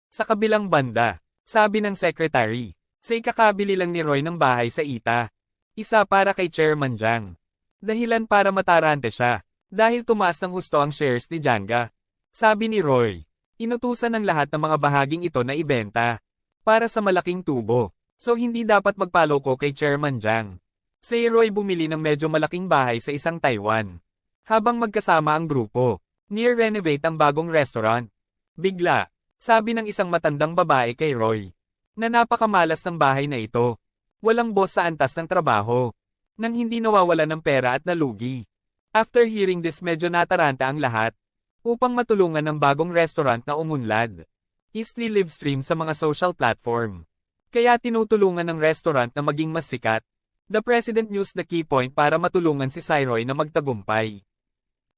Sa kabilang banda, sabi ng secretary, sa ikakabili lang ni Roy ng bahay sa Ita. Isa para kay Chairman Jiang. Dahilan para matarante siya, dahil tumaas ng husto ang shares ni Janga. Sabi ni Roy, inutusan ng lahat ng mga bahaging ito na ibenta, para sa malaking tubo. So hindi dapat magpaloko kay Chairman Jiang. Si Roy bumili ng medyo malaking bahay sa isang Taiwan. Habang magkasama ang grupo, near-renovate ang bagong restaurant. Bigla, sabi ng isang matandang babae kay Roy, na napakamalas ng bahay na ito. Walang boss sa antas ng trabaho. Nang hindi nawawala ng pera at nalugi. After hearing this medyo nataranta ang lahat. Upang matulungan ng bagong restaurant na umunlad. Easily live stream sa mga social platform. Kaya tinutulungan ng restaurant na maging mas sikat. The President used the key point para matulungan si Roy na magtagumpay.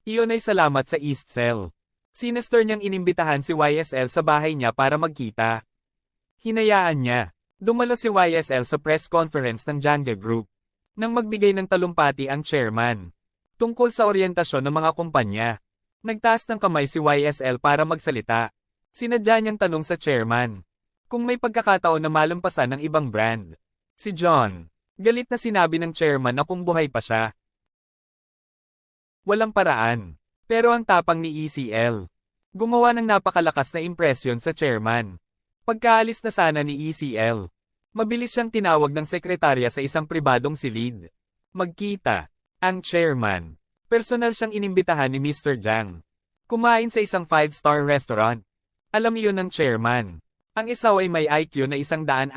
Iyon ay salamat sa East Cell. Sinister niyang inimbitahan si YSL sa bahay niya para magkita. Hinayaan niya. Dumalo si YSL sa press conference ng Janga Group. Nang magbigay ng talumpati ang chairman. Tungkol sa oryentasyon ng mga kumpanya. Nagtaas ng kamay si YSL para magsalita. Sinadya niyang tanong sa chairman. Kung may pagkakataon na malampasan ng ibang brand. Si John. Galit na sinabi ng chairman na kung buhay pa siya. Walang paraan. Pero ang tapang ni ECL. Gumawa ng napakalakas na impresyon sa chairman. Pagkaalis na sana ni ECL. Mabilis siyang tinawag ng sekretarya sa isang pribadong silid. Magkita. Ang chairman. Personal siyang inimbitahan ni Mr. Jiang. Kumain sa isang 5-star restaurant. Alam iyon ng chairman. Ang isaw ay may IQ na 162.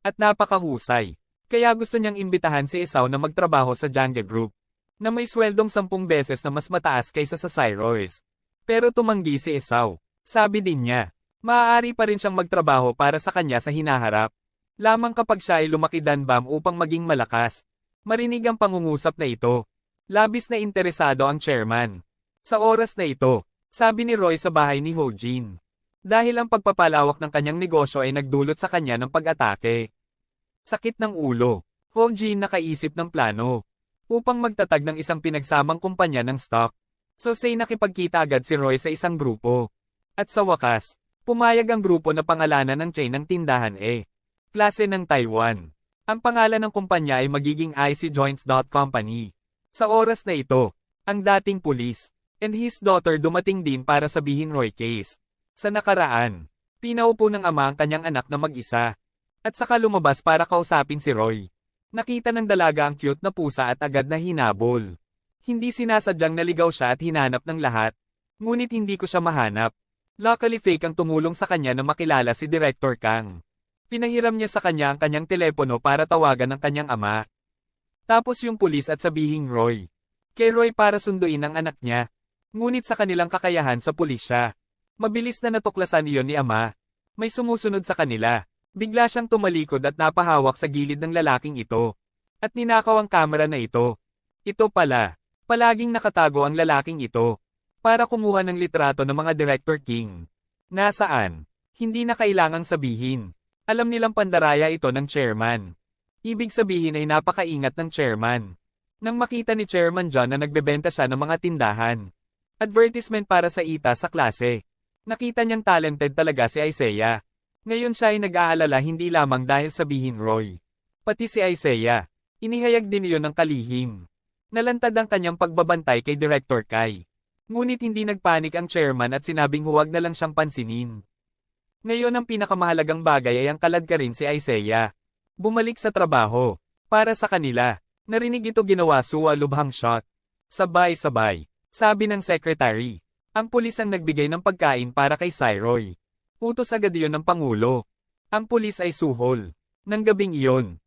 At napakahusay. Kaya gusto niyang imbitahan si Isaw na magtrabaho sa Janga Group. Na may sweldong 10 beses na mas mataas kaysa sa Cyroys. Pero tumanggi si Isaw. Sabi din niya. Maaari pa rin siyang magtrabaho para sa kanya sa hinaharap. Lamang kapag siya ay lumaki danbam upang maging malakas. Marinig ang pangungusap na ito. Labis na interesado ang chairman. Sa oras na ito, sabi ni Roy sa bahay ni Ho Jin. Dahil ang pagpapalawak ng kanyang negosyo ay nagdulot sa kanya ng pag-atake. Sakit ng ulo. Ho Jin nakaisip ng plano. Upang magtatag ng isang pinagsamang kumpanya ng stock. So say nakipagkita agad si Roy sa isang grupo. At sa wakas, pumayag ang grupo na pangalanan ng chain ng tindahan klase ng Taiwan. Ang pangalan ng kumpanya ay magiging IC Joints. Company. Sa oras na ito, ang dating pulis, and his daughter dumating din para sabihin Roy case. Sa nakaraan, pinaupo ng ama ang kanyang anak na mag-isa. At saka lumabas para kausapin si Roy. Nakita ng dalaga ang cute na pusa at agad na hinabol. Hindi sinasadyang naligaw siya at hinanap ng lahat. Ngunit hindi ko siya mahanap. Luckily fake ang tumulong sa kanya na makilala si Director Kang. Pinahiram niya sa kanya ang kanyang telepono para tawagan ang kanyang ama. Tapos yung pulis at sabihing Roy. Kay Roy para sunduin ang anak niya. Ngunit sa kanilang kakayahan sa pulis siya. Mabilis na natuklasan iyon ni ama. May sumusunod sa kanila. Bigla siyang tumalikod at napahawak sa gilid ng lalaking ito. At ninakaw ang kamera na ito. Ito pala. Palaging nakatago ang lalaking ito. Para kumuha ng litrato ng mga Director King. Nasaan? Hindi na kailangang sabihin. Alam nilang pandaraya ito ng chairman. Ibig sabihin ay napakaingat ng chairman. Nang makita ni Chairman John na nagbebenta siya ng mga tindahan. Advertisement para sa Ita sa klase. Nakita niyang talented talaga si Isaiah. Ngayon siya ay nag-aalala hindi lamang dahil sabihin Roy. Pati si Isaiah. Inihayag din iyon ng kalihim. Nalantad ang kanyang pagbabantay kay Director Kai. Ngunit hindi nagpanik ang chairman at sinabing huwag na lang siyang pansinin. Ngayon ang pinakamahalagang bagay ay ang kaladkarin si Isaiah. Bumalik sa trabaho. Para sa kanila. Narinig ito ginawa suwa lubhang shot. Sabay-sabay. Sabi ng secretary. Ang pulis ang nagbigay ng pagkain para kay Roy. Utos agad iyon ng Pangulo. Ang pulis ay suhol. Nang gabing iyon.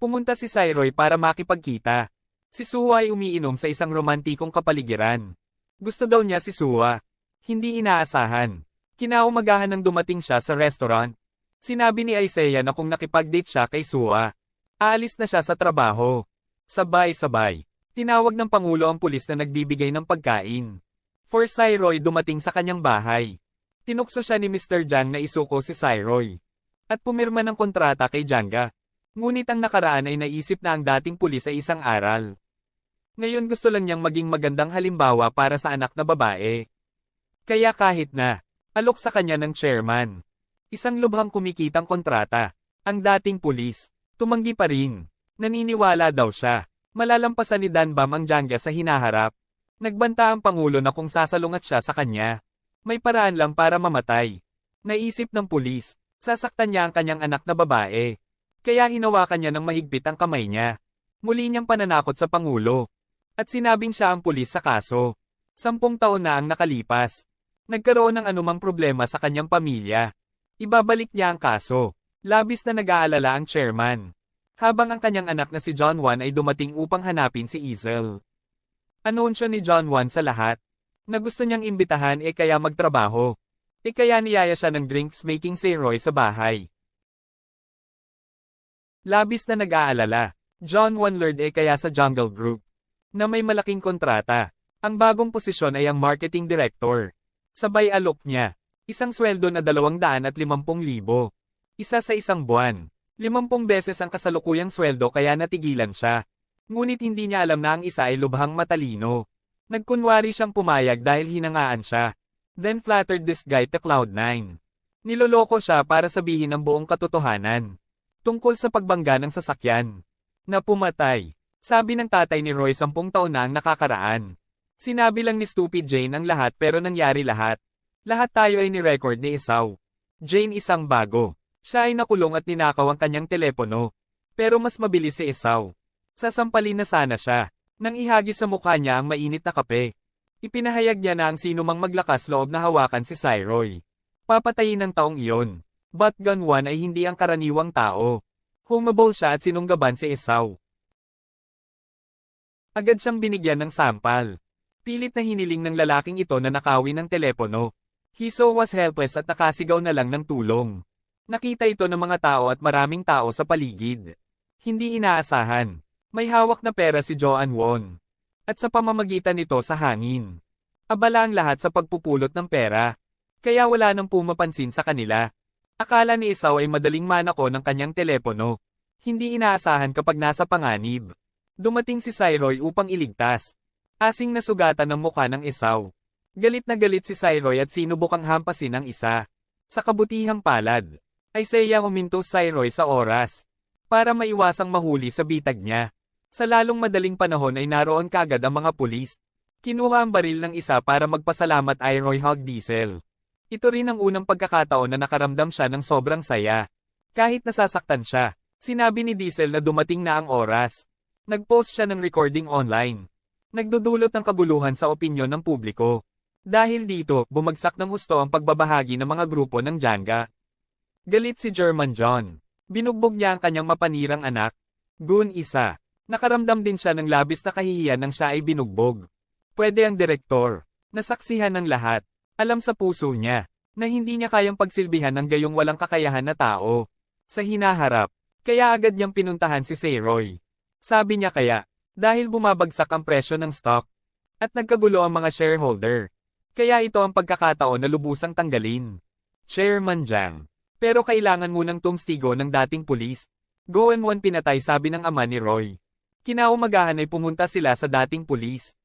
Pumunta si Roy para makipagkita. Si Suwa ay umiinom sa isang romantikong kapaligiran. Gusto daw niya si Suwa. Hindi inaasahan. Kinaumagahan nang dumating siya sa restaurant. Sinabi ni Isaiah na kung nakipag-date siya kay Suwa, aalis na siya sa trabaho. Sabay-sabay. Tinawag ng Pangulo ang pulis na nagbibigay ng pagkain. For Roy dumating sa kanyang bahay. Tinukso siya ni Mr. Jiang na isuko si Roy. At pumirma ng kontrata kay Janga. Ngunit ang nakaraan ay naisip na ang dating pulis ay isang aral. Ngayon gusto lang niyang maging magandang halimbawa para sa anak na babae. Kaya kahit na, alok sa kanya ng chairman. Isang lubhang kumikitang kontrata. Ang dating pulis, tumanggi pa rin. Naniniwala daw siya. Malalampasan ni Danbam ang Jangga sa hinaharap. Nagbanta ang Pangulo na kung sasalungat siya sa kanya, may paraan lang para mamatay. Naisip ng pulis, sasaktan niya ang kanyang anak na babae. Kaya hinawakan niya ng mahigpit ang kamay niya. Muli niyang pananakot sa Pangulo. At sinabing siya ang pulis sa kaso. 10 taon na ang nakalipas. Nagkaroon ng anumang problema sa kanyang pamilya. Ibabalik niya ang kaso. Labis na nag-aalala ang chairman. Habang ang kanyang anak na si John Juan ay dumating upang hanapin si Ezel. Anunsyo ni John Juan sa lahat, na gusto niyang imbitahan kaya magtrabaho. Kaya niyaya siya ng drinks making si Roy sa bahay. Labis na nag-aalala, John Juan learned kaya sa Jungle Group, na may malaking kontrata. Ang bagong posisyon ay ang marketing director. Sabay alok niya, isang sweldo na 250,000. Isa sa isang buwan. 50 beses ang kasalukuyang sweldo kaya natigilan siya. Ngunit hindi niya alam na ang isa ay lubhang matalino. Nagkunwari siyang pumayag dahil hinangaan siya. Then flattered this guy to Cloud9. Niloloko siya para sabihin ang buong katotohanan. Tungkol sa pagbangga ng sasakyan. Na pumatay. Sabi ng tatay ni Roy 10 taon na ang nakakaraan. Sinabi lang ni Stupid Jane ang lahat pero nangyari lahat. Lahat tayo ay ni-record ni Esau. Jane isang bago. Siya ay nakulong at ninakaw ang kanyang telepono. Pero mas mabilis si Esau. Sasampalin na sana siya. Nang ihagis sa mukha niya ang mainit na kape. Ipinahayag niya na ang sinumang maglakas loob na hawakan si Cyroy. Papatayin ng taong iyon. But Gun 1 ay hindi ang karaniwang tao. Humabol siya at sinunggaban si Esau. Agad siyang binigyan ng sampal. Pilit na hiniling ng lalaking ito na nakawin ng telepono. Hiso was helpless at nakasigaw na lang ng tulong. Nakita ito ng mga tao at maraming tao sa paligid. Hindi inaasahan. May hawak na pera si Joan Won. At sa pamamagitan nito sa hangin. Abala ang lahat sa pagpupulot ng pera. Kaya wala nang pumapansin sa kanila. Akala ni Esau ay madaling manako ng kanyang telepono. Hindi inaasahan kapag nasa panganib. Dumating si Cyroy upang iligtas. Asing nasugatan ng mukha ng Esau. Galit na galit si Cyroy at sinubukang hampasin ang isa. Sa kabutihang palad. Ay siya huminto Cyroy sa oras. Para maiwasang mahuli sa bitag niya. Sa lalong madaling panahon ay naroon kagad ang mga pulis. Kinuha ang baril ng isa para magpasalamat ay Roy Hog Diesel. Ito rin ang unang pagkakataon na nakaramdam siya ng sobrang saya. Kahit nasasaktan siya, sinabi ni Diesel na dumating na ang oras. Nag-post siya ng recording online. Nagdudulot ng kaguluhan sa opinyon ng publiko. Dahil dito, bumagsak ng husto ang pagbabahagi ng mga grupo ng Janga. Galit si German John. Binugbog niya ang kanyang mapanirang anak. Gun isa. Nakaramdam din siya ng labis na kahihiyan nang siya ay binugbog. Pwede ang direktor. Nasaksihan ng lahat. Alam sa puso niya, na hindi niya kayang pagsilbihan ng gayong walang kakayahan na tao. Sa hinaharap. Kaya agad niyang pinuntahan si Sayroy. Sabi niya kaya, dahil bumabagsak ang presyo ng stock. At nagkagulo ang mga shareholder. Kaya ito ang pagkakataon na lubusang tanggalin. Chairman Jang. Pero kailangan munang tumstigo ng dating pulis. Goen Won pinatay sabi ng ama ni Roy. Kinaumagahan ay pumunta sila sa dating pulis.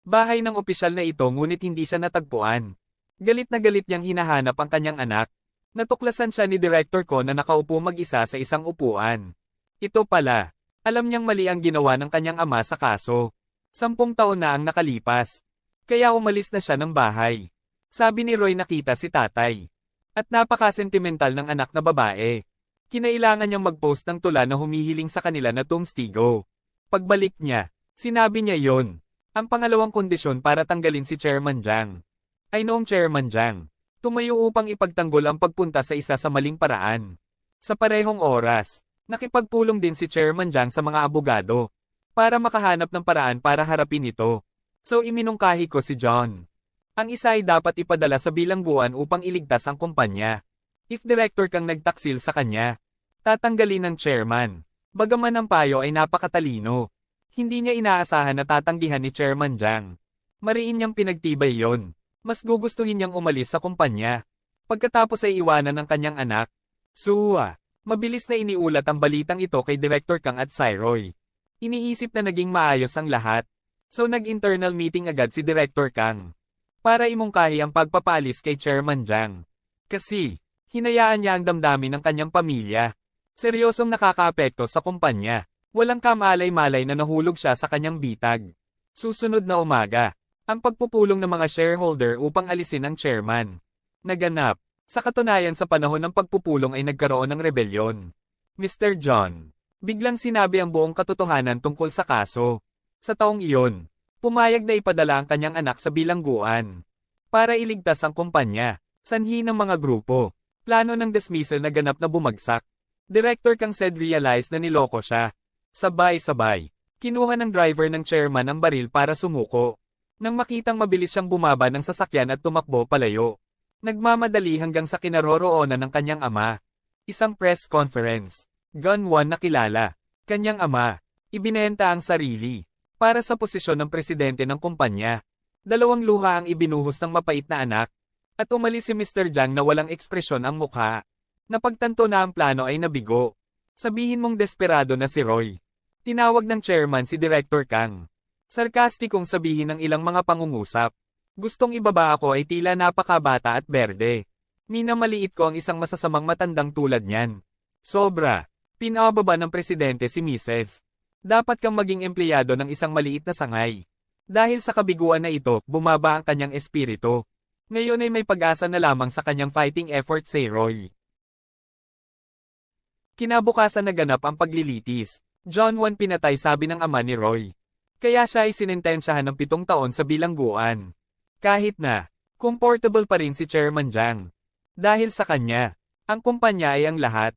Bahay ng opisyal na ito ngunit hindi siya natagpuan. Galit na galit niyang hinahanap ang kanyang anak. Natuklasan siya ni Director Ko na nakaupo mag-isa sa isang upuan. Ito pala. Alam niyang mali ang ginawa ng kanyang ama sa kaso. 10 taon na ang nakalipas. Kaya umalis na siya ng bahay. Sabi ni Roy nakita si tatay. At napaka-sentimental ng anak na babae. Kinailangan niyang mag-post ng tula na humihiling sa kanila na tumstigo. Pagbalik niya, sinabi niya yon. Ang pangalawang kondisyon para tanggalin si Chairman Jang. Ay noong Chairman Jang, tumayo upang ipagtanggol ang pagpunta sa isa sa maling paraan. Sa parehong oras, nakipagpulong din si Chairman Jang sa mga abogado. Para makahanap ng paraan para harapin ito. So iminungkahi ko si John. Ang isa ay dapat ipadala sa bilangguan upang iligtas ang kumpanya. If director kang nagtaksil sa kanya, tatanggalin ng chairman. Bagaman ang payo ay napakatalino. Hindi niya inaasahan na tatanggihan ni Chairman Jang. Mariin niyang pinagtibay yon. Mas gugustuhin niyang umalis sa kumpanya. Pagkatapos ay iwanan ng kanyang anak. Suwa. Mabilis na iniulat ang balitang ito kay Director Kang at Cyroy. Iniisip na naging maayos ang lahat. So nag-internal meeting agad si Director Kang. para imungkahi ang pagpapaalis kay Chairman Jiang. Kasi, hinayaan niya ang damdamin ng kanyang pamilya. Seryosong nakakaapekto sa kumpanya. Walang kamalay-malay na nahulog siya sa kanyang bitag. Susunod na umaga, ang pagpupulong ng mga shareholder upang alisin ang chairman. Naganap. Sa katunayan sa panahon ng pagpupulong ay nagkaroon ng rebelyon. Mr. John, biglang sinabi ang buong katotohanan tungkol sa kaso. Sa taong iyon, pumayag na ipadala ang kanyang anak sa bilangguan. Para iligtas ang kumpanya, sanhi ng mga grupo. Plano ng dismissal na ganap na bumagsak. Director Kang said realized na niloko siya. Sabay-sabay, kinuha ng driver ng chairman ang baril para sumuko. Nang makitang mabilis siyang bumaba ng sasakyan at tumakbo palayo. Nagmamadali hanggang sa kinaroroonan ng kanyang ama. Isang press conference. Gun 1 na kilala. Kanyang ama, ibinenta ang sarili. Para sa posisyon ng presidente ng kumpanya. 2 luha ang ibinuhos ng mapait na anak. At umalis si Mr. Jiang na walang ekspresyon ang mukha. Napagtanto na ang plano ay nabigo. Sabihin mong desperado na si Roy. Tinawag ng chairman si Director Kang. Sarkastikong sabihin ng ilang mga pangungusap. Gustong ibaba ako ay tila napakabata at berde. Minamaliit ko ang isang masasamang matandang tulad niyan. Sobra. Pinababa ng presidente si Mrs. Dapat kang maging empleyado ng isang maliit na sangay. Dahil sa kabiguan na ito, bumaba ang kanyang espiritu. Ngayon ay may pag-asa na lamang sa kanyang fighting effort si Roy. Kinabukasan naganap ang paglilitis. John 1 pinatay sabi ng ama ni Roy. Kaya siya ay sinintensyahan ng 7 taon sa bilangguan. Kahit na, comfortable pa rin si Chairman Jiang. Dahil sa kanya, ang kumpanya ay ang lahat.